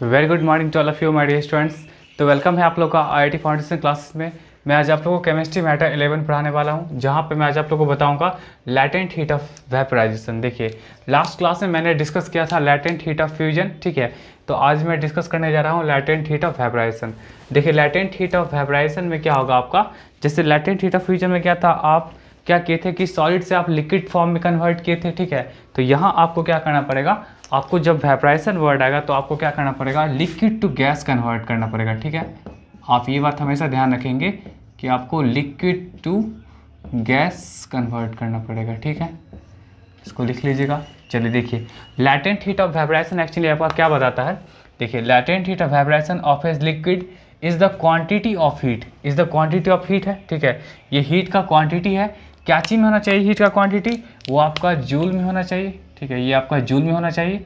Very good morning to all of you my dear students. तो welcome है आप लोग का आईआईटी फाउंडेशन क्लासेस में। मैं आज आप लोगों को केमिस्ट्री मैटर 11 पढ़ाने वाला हूं, जहां पे मैं आज आप लोगों को बताऊंगा लैटेंट हीट ऑफ वेपराइजेशन। देखिए, लास्ट क्लास में मैंने डिस्कस किया था लैटेंट हीट ऑफ फ्यूजन, ठीक है। तो आज मैं डिस्कस करने जा रहा हूँ लैटेंट हीट ऑफ वेपराइजेशन। देखिए, लैटेंट हीट ऑफ वेपराइजेशन में क्या होगा आपका, जैसे लैटेंट हीट ऑफ फ्यूजन में क्या था, आप क्या किए थे कि सॉलिड से आप लिक्विड फॉर्म में कन्वर्ट किए थे, ठीक है। तो यहाँ आपको क्या करना पड़ेगा, आपको जब वेपराइजेशन वर्ड आएगा तो आपको क्या करना पड़ेगा, लिक्विड टू गैस कन्वर्ट करना पड़ेगा, ठीक है। आप ये बात हमेशा ध्यान रखेंगे कि आपको लिक्विड टू गैस कन्वर्ट करना पड़ेगा, ठीक है। इसको लिख लीजिएगा। चलिए देखिए, latent heat of vaporization actually आपका क्या बताता है। देखिए, latent heat of vaporization of a liquid is the quantity of heat, is the quantity of heat है, ठीक है। ये हीट का क्वांटिटी है। क्या चीज़ में होना चाहिए हीट का क्वांटिटी, वो आपका जूल में होना चाहिए, ठीक है। ये आपका जूल में होना चाहिए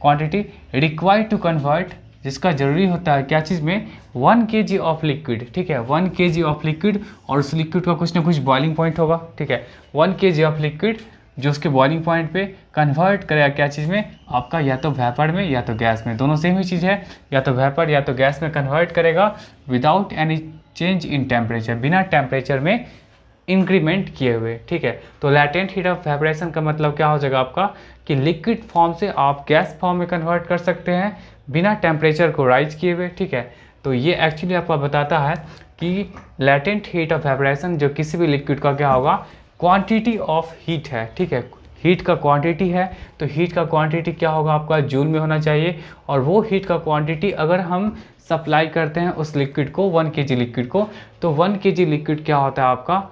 क्वांटिटी रिक्वायर्ड टू कन्वर्ट, जिसका जरूरी होता है क्या चीज़ में, 1 kg ऑफ लिक्विड, ठीक है। 1 kg ऑफ लिक्विड, और उस लिक्विड का कुछ ना कुछ बॉइलिंग पॉइंट होगा, ठीक है। 1 kg ऑफ लिक्विड जो उसके बॉइलिंग पॉइंट पे कन्वर्ट करेगा क्या चीज़ में, आपका या तो वेपर में या तो गैस में, दोनों सेम ही चीज़ है, या तो वेपर या तो गैस में कन्वर्ट करेगा without any change in temperature, बिना टेम्परेचर में इंक्रीमेंट किए हुए, ठीक है। तो लैटेंट हीट ऑफ वेपरेशन का मतलब क्या हो जाएगा आपका, कि लिक्विड फॉर्म से आप गैस फॉर्म में कन्वर्ट कर सकते हैं बिना टेम्परेचर को राइज किए हुए, ठीक है। तो ये एक्चुअली आपको बताता है कि लैटेंट हीट ऑफ वेपरेशन जो किसी भी लिक्विड का क्या होगा, क्वांटिटी ऑफ हीट है, ठीक है। हीट का क्वांटिटी है, तो हीट का क्वांटिटी क्या होगा आपका, जूल में होना चाहिए। और वो हीट का क्वांटिटी अगर हम सप्लाई करते हैं उस लिक्विड को, 1 kg लिक्विड को, तो 1 kg लिक्विड क्या होता है आपका,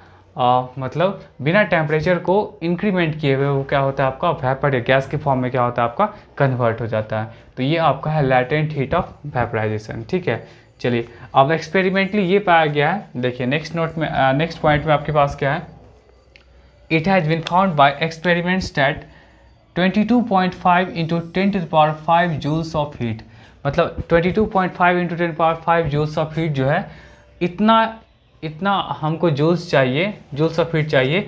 मतलब बिना टेम्परेचर को इंक्रीमेंट किए हुए वो क्या होता है आपका, वेपर या गैस के फॉर्म में क्या होता है आपका, कन्वर्ट हो जाता है। तो ये आपका है लैटेंट हीट ऑफ वेपराइजेशन, ठीक है। चलिए, अब एक्सपेरिमेंटली ये पाया गया है। देखिए नेक्स्ट नोट में, नेक्स्ट पॉइंट में आपके पास क्या है, it has been found by experiments that 22.5 into 10⁵ joules of heat, मतलब 22.5 इंटू 10⁵ जूल्स ऑफ हीट जो है, इतना हमको जूल्स चाहिए, जूल्स ऑफ हीट चाहिए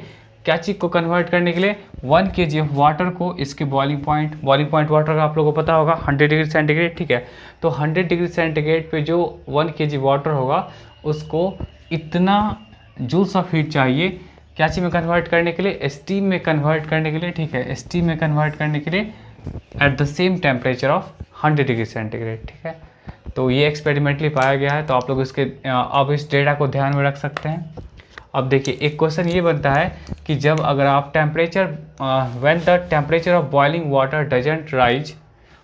क्या चीज़ को कन्वर्ट करने के लिए, 1 kg ऑफ वाटर को, इसके बॉइलिंग पॉइंट वाटर का आप लोगों को पता होगा 100 डिग्री सेंटीग्रेड, ठीक है। तो 100 डिग्री सेंटीग्रेड पे जो 1 kg वाटर होगा, उसको इतना जूल्स ऑफ हीट चाहिए क्या चीज़ में कन्वर्ट करने के लिए, स्टीम में कन्वर्ट करने के लिए, ठीक है। स्टीम में कन्वर्ट करने के लिए eight the same temperature of 100 degree centigrade, ठीक है। तो ये एक्सपेरिमेंटली पाया गया है, तो आप लोग इसके अब इस डेटा को ध्यान में रख सकते हैं। अब देखिए, एक क्वेश्चन ये बनता है कि जब अगर आप temperature, when the temperature of boiling water doesn't rise,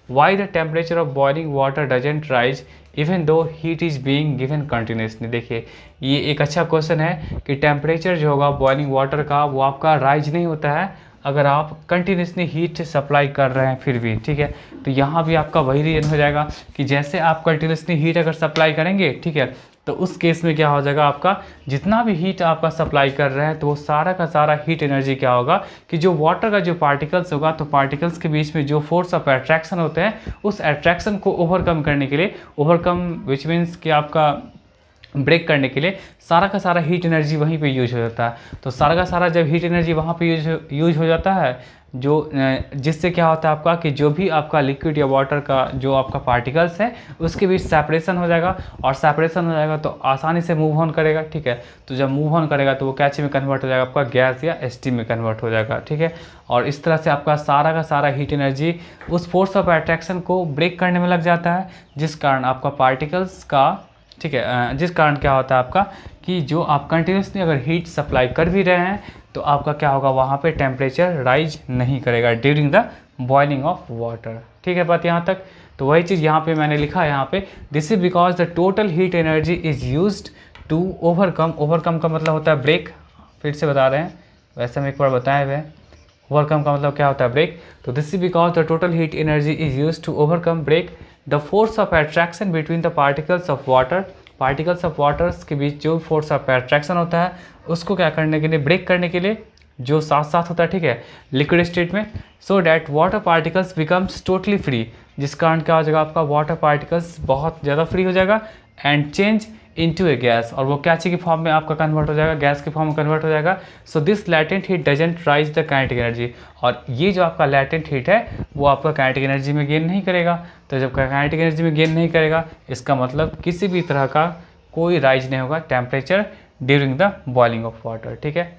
why the temperature of boiling water doesn't rise even though heat is being given continuously. देखिए, ये एक अच्छा क्वेश्चन है कि टेम्परेचर जो होगा बॉइलिंग वाटर का, वो आपका राइज नहीं होता है अगर आप कंटिन्यूसली हीट सप्लाई कर रहे हैं फिर भी, ठीक है। तो यहाँ भी आपका वही रीजन हो जाएगा कि जैसे आप कंटिन्यूसली हीट अगर सप्लाई करेंगे, ठीक है, तो उस केस में क्या हो जाएगा आपका, जितना भी हीट आपका सप्लाई कर रहे हैं, तो वो सारा का सारा हीट एनर्जी क्या होगा कि जो वाटर का जो पार्टिकल्स होगा, तो पार्टिकल्स के बीच में जो फोर्स ऑफ अट्रैक्शन होते हैं, उस अट्रैक्शन को ओवरकम करने के लिए, ओवरकम विच मीन्स कि आपका ब्रेक करने के लिए सारा का सारा हीट एनर्जी वहीं पे यूज हो जाता है। तो सारा का सारा जब हीट एनर्जी वहाँ पे यूज हो जाता है, जो जिससे क्या होता है आपका कि जो भी आपका लिक्विड या वाटर का जो आपका पार्टिकल्स है, उसके बीच सेपरेशन हो जाएगा, और सेपरेशन हो जाएगा तो आसानी से मूव ऑन करेगा, ठीक है। तो जब मूव ऑन करेगा तो वो क्या चीज़ में कन्वर्ट हो जाएगा आपका, गैस या स्टीम में कन्वर्ट हो जाएगा, ठीक है। और इस तरह से आपका सारा का सारा हीट एनर्जी उस फोर्स ऑफ अट्रैक्शन को ब्रेक करने में लग जाता है, जिस कारण आपका पार्टिकल्स का, ठीक है, जिस कारण क्या होता है आपका कि जो आप कंटिन्यूसली अगर हीट सप्लाई कर भी रहे हैं, तो आपका क्या होगा, वहाँ पे टेम्परेचर राइज नहीं करेगा during the boiling of water, ठीक है। बात यहाँ तक। तो वही चीज़ यहाँ पे मैंने लिखा है, यहाँ पे this is because the total heat energy is used to overcome, overcome का मतलब होता है ब्रेक, फिर से बता रहे हैं, वैसे हम एक बार बताए हुए हैं, ओवरकम का मतलब क्या होता है, ब्रेक। तो this is because the total heat energy is used to overcome break the force of attraction between the particles of water, particles of waters के बीच जो फोर्स ऑफ अट्रैक्शन होता है, उसको क्या करने के लिए, ब्रेक करने के लिए, जो साथ साथ होता है, ठीक है, लिक्विड स्टेट में, so that water particles becomes totally free, जिस कारण क्या हो जाएगा आपका, वाटर पार्टिकल्स बहुत ज़्यादा फ्री हो जाएगा, and change into A gas, और वो क्या चीज़ की फॉर्म में आपका कन्वर्ट हो जाएगा, गैस के फॉर्म में कन्वर्ट हो जाएगा। So this latent heat doesn't rise the kinetic energy, और ये जो आपका लैटेंट हीट है वो आपका काइनेटिक एनर्जी में गेन नहीं करेगा। तो जब काइनेटिक एनर्जी में गेन नहीं करेगा, इसका मतलब किसी भी तरह का कोई राइज नहीं होगा temperature during the boiling of water. ठीक है,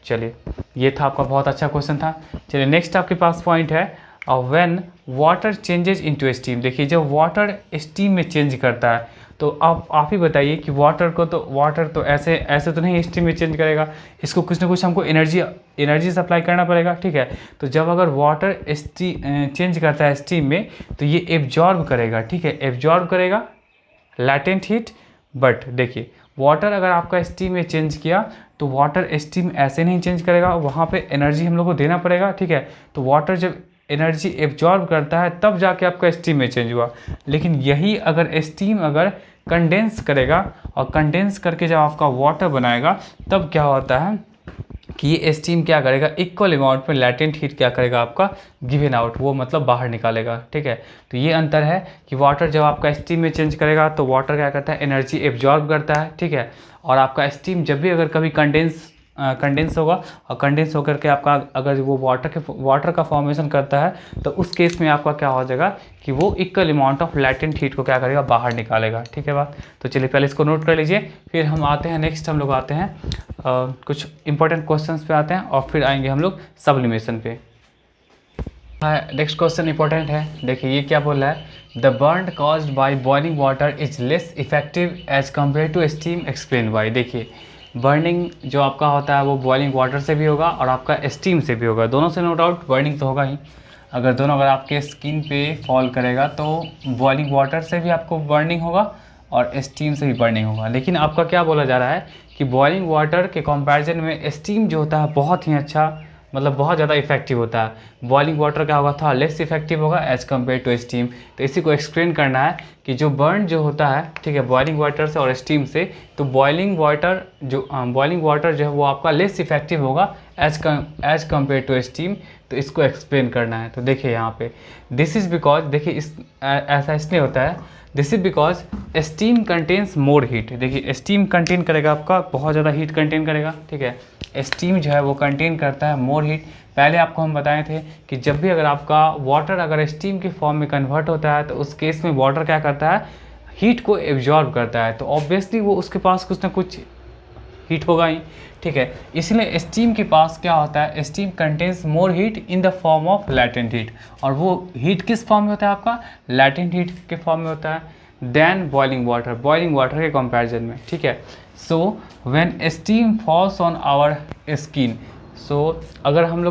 चलिए ये था आपका बहुत अच्छा क्वेश्चन था। चलिए नेक्स्ट आपके पास पॉइंट है, when water changes into steam. देखिए जब वाटर स्टीम में चेंज करता है, तो आप ही बताइए कि वाटर तो ऐसे तो नहीं स्टीम में चेंज करेगा, इसको कुछ ना कुछ हमको एनर्जी सप्लाई करना पड़ेगा। ठीक है, तो जब अगर वाटर चेंज करता है स्टीम में, तो ये एब्जॉर्ब करेगा। ठीक है, एब्जॉर्ब करेगा लैटेंट हीट। बट देखिए वाटर अगर आपका स्टीम में चेंज किया, तो वाटर स्टीम ऐसे नहीं चेंज करेगा, वहाँ पे एनर्जी हम लोग को देना पड़ेगा। ठीक है, तो वाटर जब एनर्जी एब्जॉर्ब करता है तब जाके आपका स्टीम में चेंज हुआ। लेकिन यही अगर स्टीम अगर कंडेंस करेगा, और कंडेंस करके जब आपका वाटर बनाएगा, तब क्या होता है कि ये स्टीम क्या करेगा, इक्वल अमाउंट में लैटेंट हीट क्या करेगा आपका गिवन आउट, वो मतलब बाहर निकालेगा। ठीक है, तो ये अंतर है कि वाटर जब आपका स्टीम में चेंज करेगा, तो वाटर क्या करता है, एनर्जी एब्जॉर्ब करता है। ठीक है, और आपका स्टीम जब भी अगर कभी कंडेंस होगा, और कंडेंस होकर के आपका अगर वो वाटर का फॉर्मेशन करता है, तो उस केस में आपका क्या हो जाएगा कि वो equal amount of latent heat को क्या करेगा, बाहर निकालेगा। ठीक है बात, तो चलिए पहले इसको नोट कर लीजिए, फिर हम आते हैं नेक्स्ट, हम लोग आते हैं कुछ इंपॉर्टेंट क्वेश्चंस पे आते हैं, और फिर आएंगे हम लोग सब्लिमेशन पे। नेक्स्ट क्वेश्चन इंपॉर्टेंट है, देखिए ये क्या बोल रहा है, the burn caused by boiling water is less effective as compare to steam, explain why. देखिए बर्निंग जो आपका होता है वो बॉइलिंग वाटर से भी होगा और आपका स्टीम से भी होगा, दोनों से नो डाउट बर्निंग तो होगा ही। अगर आपके स्किन पे फॉल करेगा, तो बॉइलिंग वाटर से भी आपको बर्निंग होगा और स्टीम से भी बर्निंग होगा। लेकिन आपका क्या बोला जा रहा है कि बॉइलिंग वाटर के कंपैरिजन में स्टीम जो होता है बहुत ही अच्छा, मतलब बहुत ज़्यादा इफेक्टिव होता है। बॉइलिंग वाटर क्या होगा, था लेस इफेक्टिव होगा एज कम्पेयर टू स्टीम। तो इसी को एक्सप्लेन करना है कि जो बर्न जो होता है, ठीक है, बॉइलिंग वाटर से और स्टीम से, तो बॉइलिंग वाटर जो है वो आपका लेस इफेक्टिव होगा एज कम्पेयर टू स्टीम। तो इसको एक्सप्लेन करना है। तो देखिए यहाँ पे दिस इज़ बिकॉज, देखिए ऐसा इसलिए होता है, this is because steam contains more heat. देखिए स्टीम कंटेन करेगा आपका, बहुत ज़्यादा हीट कंटेन करेगा। ठीक है, स्टीम जो है वो कंटेन करता है मोर हीट। पहले आपको हम बताए थे कि जब भी अगर आपका वाटर अगर स्टीम के फॉर्म में कन्वर्ट होता है, तो उस केस में वाटर क्या करता है, हीट को एब्जॉर्ब करता है। तो ऑब्वियसली वो उसके पास कुछ ना कुछ हीट होगा ही। ठीक है, इसलिए स्टीम के पास क्या होता है, steam contains more heat in the form of latent heat. और वो हीट किस फॉर्म में होता है आपका, लैटेंट हीट के फॉर्म में होता है देन बॉइलिंग वाटर के कंपैरिजन में। ठीक है, so when steam falls on our skin, so अगर हम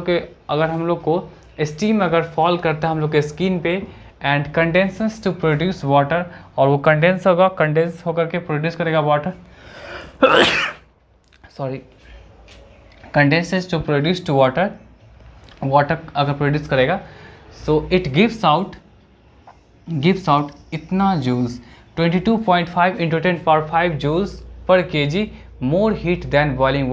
लोग को स्टीम अगर फॉल करता है हम लोग के स्किन पे, and condenses to produce water, और वो कंडेंस होकर के प्रोड्यूस करेगा water condenses to produce to water अगर प्रोड्यूस करेगा, सो इट गिव्स आउट इतना जूल्स, 22.5 इंटू 10⁵ जूल्स पर KG more heat than boiling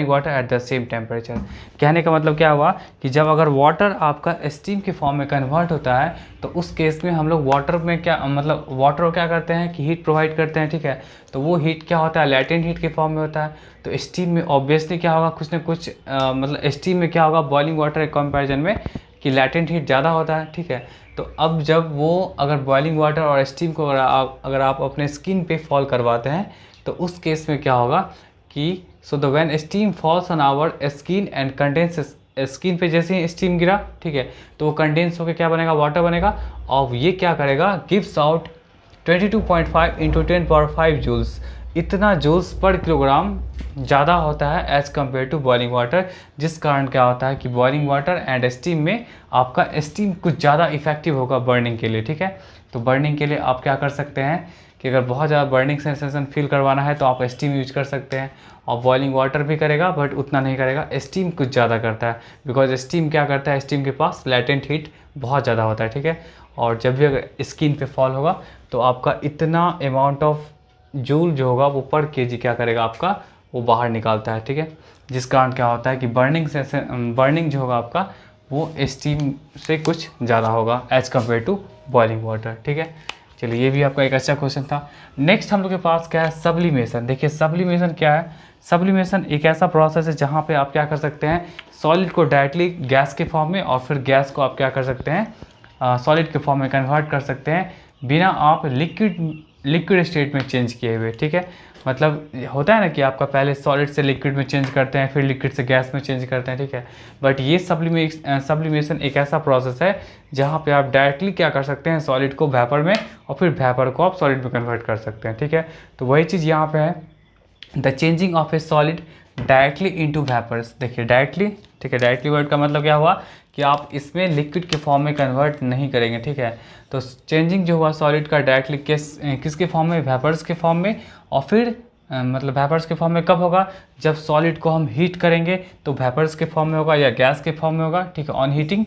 water at the same temperature. कहने का मतलब क्या हुआ कि जब अगर वाटर आपका स्टीम के फॉर्म में कन्वर्ट होता है, तो उस केस में हम लोग वाटर में क्या मतलब वाटर को क्या करते हैं कि हीट प्रोवाइड करते हैं। ठीक है, तो वो हीट क्या होता है, लैटेंट हीट के फॉर्म में होता है। तो स्टीम में ऑब्वियसली क्या होगा, कुछ ना कुछ मतलब स्टीम में क्या होगा बॉइलिंग वाटर के कंपैरिजन में कि लैटेंट हीट ज़्यादा होता है। ठीक है, तो अब जब वो अगर बॉइलिंग वाटर और स्टीम को अगर आप अपने स्किन पे फॉल करवाते हैं, तो उस केस में क्या होगा कि so the when steam falls on our skin and condenses, skin पे जैसे ही स्टीम गिरा, ठीक है, तो वो कंडेंस होकर क्या बनेगा, वाटर बनेगा। और ये क्या करेगा, गिव्स आउट 22.5 इंटू 10⁵ जूल्स, इतना जूल्स पर किलोग्राम ज़्यादा होता है as compare to boiling water. जिस कारण क्या होता है कि बॉइलिंग वाटर एंड स्टीम में आपका स्टीम कुछ ज़्यादा इफेक्टिव होगा बर्निंग के लिए। ठीक है, तो बर्निंग के लिए आप क्या कर सकते हैं कि अगर बहुत ज़्यादा बर्निंग सेंसेशन फील करवाना है, तो आप स्टीम यूज कर सकते हैं। और बॉइलिंग वाटर भी करेगा बट उतना नहीं करेगा, स्टीम कुछ ज़्यादा करता है, बिकॉज स्टीम क्या करता है, स्टीम के पास लैटेंट हीट बहुत ज़्यादा होता है। ठीक है, और जब भी अगर स्किन पे फॉल होगा, तो आपका इतना अमाउंट ऑफ जूल जो होगा वो पर केजी क्या करेगा आपका, वो बाहर निकालता है। ठीक है, जिस कारण क्या होता है कि बर्निंग जो होगा आपका वो स्टीम से कुछ ज़्यादा होगा as compare to boiling water. ठीक है, चलिए ये भी आपका एक अच्छा क्वेश्चन था। नेक्स्ट हम लोग के पास क्या है, सब्लिमेशन। देखिए सब्लिमेशन क्या है, सब्लिमेशन एक ऐसा प्रोसेस है जहाँ पे आप क्या कर सकते हैं, सॉलिड को डायरेक्टली गैस के फॉर्म में और फिर गैस को आप क्या कर सकते हैं, सॉलिड के फॉर्म में कन्वर्ट कर सकते हैं बिना आप लिक्विड स्टेट में चेंज किए हुए। ठीक है, मतलब होता है ना कि आपका पहले सॉलिड से लिक्विड में चेंज करते हैं, फिर लिक्विड से गैस में चेंज करते हैं। ठीक है, बट ये सब्लिमेशन एक ऐसा प्रोसेस है जहाँ पे आप डायरेक्टली क्या कर सकते हैं, सॉलिड को वेपर में और फिर वेपर को आप सॉलिड में कन्वर्ट कर सकते हैं। ठीक है, तो वही चीज़ यहाँ पे है, the changing of a solid directly into vapours. देखिए डायरेक्टली, ठीक है, डायरेक्टली वर्ड का मतलब क्या हुआ कि आप इसमें लिक्विड के फॉर्म में कन्वर्ट नहीं करेंगे। ठीक है, तो चेंजिंग जो हुआ सॉलिड का डायरेक्टली किसके फॉर्म में, वेपर्स के फॉर्म में, और फिर मतलब वेपर्स के फॉर्म में कब होगा, जब सॉलिड को हम हीट करेंगे तो वेपर्स के फॉर्म में होगा या गैस के फॉर्म में होगा। ठीक है, on heating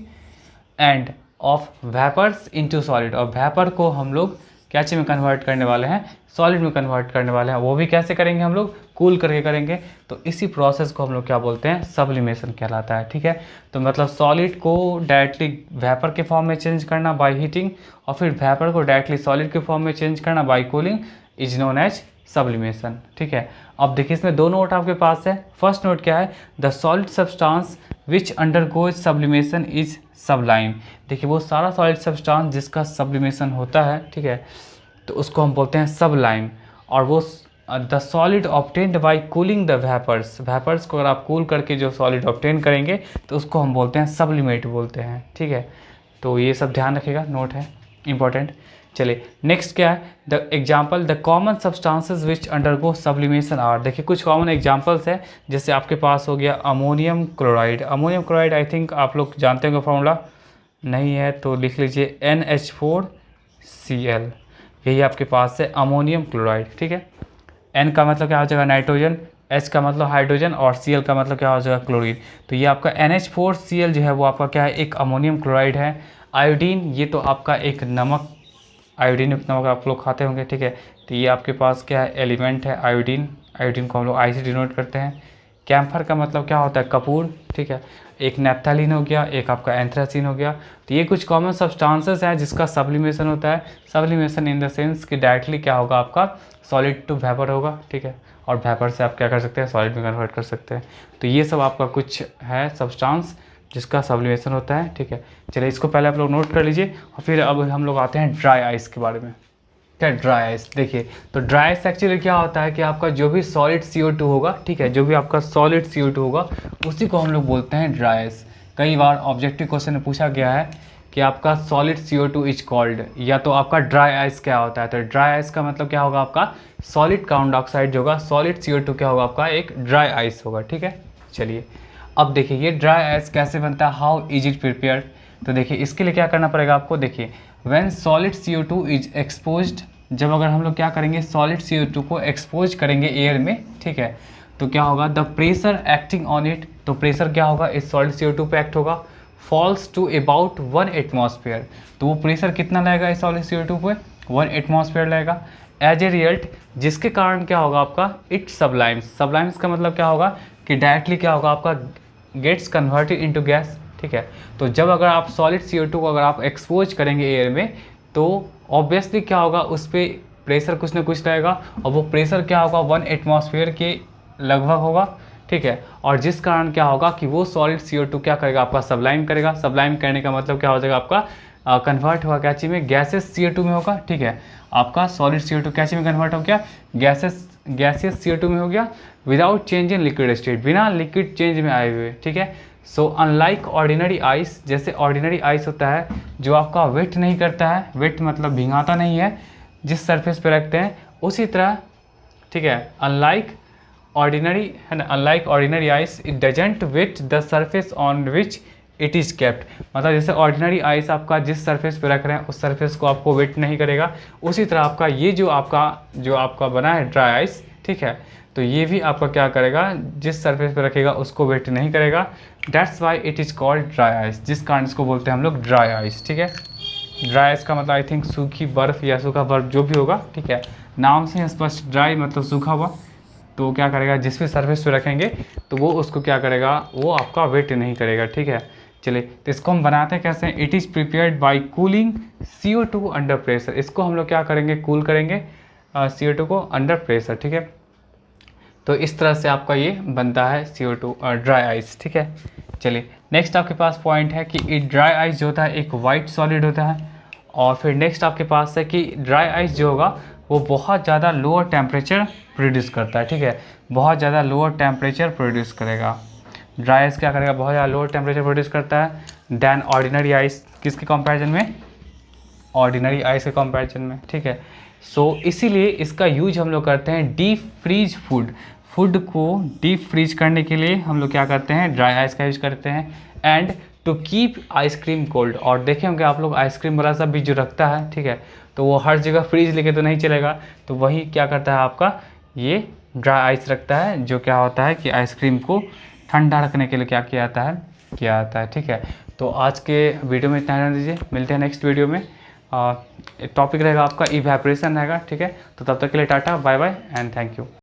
and of vapours into solid, और वेपर को हम लोग क्या चीज़ में कन्वर्ट करने वाले हैं, सॉलिड में कन्वर्ट करने वाले हैं। वो भी कैसे करेंगे, हम लोग कूल करके करेंगे। तो इसी प्रोसेस को हम लोग क्या बोलते हैं, सब्लिमेशन कहलाता है। ठीक है, तो मतलब सॉलिड को डायरेक्टली वेपर के फॉर्म में चेंज करना बाय हीटिंग, और फिर वेपर को डायरेक्टली सॉलिड के फॉर्म में चेंज करना by cooling is known as sublimation. ठीक है, अब देखिए इसमें दो नोट आपके पास है। फर्स्ट नोट क्या है, the solid substance which undergoes sublimation is Sublime. देखिए वो सारा सॉलिड सब्सटेंस जिसका सब्लिमेशन होता है, ठीक है, तो उसको हम बोलते हैं सबलाइम। और वो the solid obtained by cooling the vapours, vapours को अगर आप कूल करके जो सॉलिड ऑब्टेन करेंगे तो उसको हम बोलते हैं सब्लिमेट बोलते हैं। ठीक है, तो ये सब ध्यान रखिएगा, नोट है इंपॉर्टेंट। चलिए नेक्स्ट क्या है, the example the common substances which undergo sublimation are. देखिए कुछ कॉमन एग्जाम्पल्स है, जैसे आपके पास हो गया ammonium chloride. Ammonium chloride I think आप लोग जानते होंगे फॉर्मूला, नहीं है तो लिख लीजिए NH4Cl, यही आपके पास है अमोनियम क्लोराइड। ठीक है, N का मतलब क्या हो जाएगा, नाइट्रोजन, H का मतलब हाइड्रोजन, और Cl का मतलब क्या हो जाएगा, क्लोरीन। तो ये आपका NH4Cl जो है वो आपका क्या है, एक अमोनियम क्लोराइड है। आयोडीन, ये तो आपका एक नमक, आयोडीन नमक आप लोग खाते होंगे। ठीक है, तो ये आपके पास क्या है, एलिमेंट है आयोडीन। आयोडीन को हम लोग आई से डिनोट करते हैं। कैम्फर का मतलब क्या होता है, कपूर। ठीक है, एक नैप्थलीन हो गया, एक आपका एंथ्रासिन हो गया। तो ये कुछ कॉमन सब्सटेंसेस हैं जिसका सब्लिमेशन होता है। सब्लिमेशन इन द सेंस कि डायरेक्टली क्या होगा, आपका सॉलिड टू वेपर होगा। ठीक है, और वेपर से आप क्या कर सकते हैं, सॉलिड में कन्वर्ट कर सकते हैं। तो ये सब आपका कुछ है सब्सटेंस जिसका सब्लिमेशन होता है। ठीक है, चलिए इसको पहले आप लोग नोट कर लीजिए, और फिर अब हम लोग आते हैं ड्राई आइस के बारे में। क्या ड्राई आइस, देखिए तो ड्राई आइस एक्चुअली क्या होता है कि आपका जो भी सॉलिड CO2 होगा, ठीक है, जो भी आपका सॉलिड CO2 होगा उसी को हम लोग बोलते हैं ड्राई आइस। कई बार ऑब्जेक्टिव क्वेश्चन में पूछा गया है कि आपका सॉलिड CO2 इज कॉल्ड, या तो आपका ड्राई आइस क्या होता है। तो ड्राई आइस का मतलब क्या होगा, आपका सॉलिड कार्बन डाइऑक्साइड जो होगा, सॉलिड CO2 क्या होगा, आपका एक ड्राई आइस होगा। ठीक है, चलिए अब देखिए ये ड्राई आइस कैसे बनता है, हाउ इज इट प्रिपेयर्ड। तो देखिए इसके लिए क्या करना पड़ेगा आपको, देखिए when solid CO2 is exposed, जब अगर हम लोग क्या करेंगे, सॉलिड CO2 को एक्सपोज करेंगे एयर में, ठीक है, तो क्या होगा, the pressure acting on it, तो प्रेशर क्या होगा, इस सॉलिड CO2 पे एक्ट होगा, फॉल्स टू अबाउट 1 एटमॉस्फेयर। तो वो प्रेशर कितना लगेगा इस सॉलिड CO2 पे, 1 एटमॉस्फेयर लगेगा। एज ए रिजल्ट, जिसके कारण क्या होगा आपका, इट सब्लाइम्स। सब्लाइम्स का मतलब क्या होगा कि डायरेक्टली क्या होगा, आपका गेट्स कन्वर्टेड इनटू गैस। ठीक है, तो जब अगर आप सॉलिड CO2 को अगर आप एक्सपोज करेंगे एयर में, तो ऑब्वियसली क्या होगा, उस पर प्रेशर कुछ ना कुछ रहेगा, और वो प्रेशर क्या होगा, 1 एटमॉस्फेयर के लगभग होगा। ठीक है, और जिस कारण क्या होगा कि वो सॉलिड CO2 क्या करेगा, आपका सब्लाइम करेगा। सब्लाइम करने का मतलब क्या हो जाएगा, आपका कन्वर्ट होगा क्या चीज़ में, गैसेस CO2 में होगा। ठीक है, आपका सॉलिड CO2 क्या चीज़ में कन्वर्ट हो गया, गैसेस CO2 में हो गया, without change in liquid state, बिना लिक्विड चेंज में आए हुए। ठीक है, सो अनलाइक ऑर्डिनरी आइस, जैसे ऑर्डिनरी आइस होता है जो आपका वेट नहीं करता है, वेट मतलब भिंगाता नहीं है, जिस सरफेस पे रखते हैं उसी तरह। ठीक है, अनलाइक ऑर्डिनरी है ना, unlike ordinary ice it doesn't wet the surface on which it is kept. मतलब जैसे ऑर्डिनरी आइस आपका जिस सरफेस पे रख रहे हैं उस सरफेस को आपको वेट नहीं करेगा, उसी तरह आपका ये जो आपका बना है ड्राई आइस, ठीक है, तो ये भी आपका क्या करेगा, जिस सरफेस पे रखेगा उसको वेट नहीं करेगा। That's why it is called dry ice, जिस कारण इसको बोलते हैं हम लोग ड्राई आइस। ठीक है, ड्राई आइस का मतलब आई थिंक सूखी बर्फ़ या सूखा बर्फ़ जो भी होगा। ठीक है, नाम से स्पष्ट, ड्राई मतलब सूखा हुआ, तो क्या करेगा, जिस भी सरफेस पे रखेंगे तो वो उसको क्या करेगा, वो आपका वेट नहीं करेगा। ठीक है, चलिए, तो इसको हम बनाते हैं कैसे? It is prepared by cooling CO2 under pressure. इसको हम लोग क्या करेंगे? कूल करेंगे CO2 को अंडर प्रेशर, ठीक है। तो इस तरह से आपका ये बनता है CO2 ड्राई आइस, ठीक है। चलिए, नेक्स्ट आपके पास पॉइंट है कि ड्राई आइस जो होता है एक वाइट सॉलिड होता है। और फिर नेक्स्ट आपके पास है कि ड्राई आइस जो होगा वो बहुत ज़्यादा लोअर टेम्परेचर प्रोड्यूस करता है, ठीक है। बहुत ज़्यादा लोअर टेम्परेचर प्रोड्यूस करेगा। ड्राई आइस क्या करेगा? बहुत ज़्यादा लोअर टेम्परेचर प्रोड्यूस करता है दैन ऑर्डिनरी आइस। किसके कंपैरिजन में? ऑर्डिनरी आइस के कंपैरिजन में, ठीक है। सो इसीलिए इसका यूज हम लोग करते हैं डीप फ्रीज फूड को डीप फ्रीज करने के लिए हम लोग क्या करते हैं? ड्राई आइस का यूज करते हैं। And to keep ice cream cold. और देखे होंगे आप लोग आइसक्रीम वाला सब भी जो रखता है, ठीक है, तो वो हर जगह फ्रीज लेके तो नहीं चलेगा, तो वही क्या करता है आपका ये ड्राई आइस रखता है, जो क्या होता है कि आइसक्रीम को ठंडा रखने के लिए क्या किया जाता है, ठीक है। तो आज के वीडियो में इतना रहने दीजिए, मिलते हैं नेक्स्ट वीडियो में। टॉपिक रहेगा आपका इवेपोरेशन रहेगा, ठीक है। तो तब तक के लिए tata bye bye and thank you.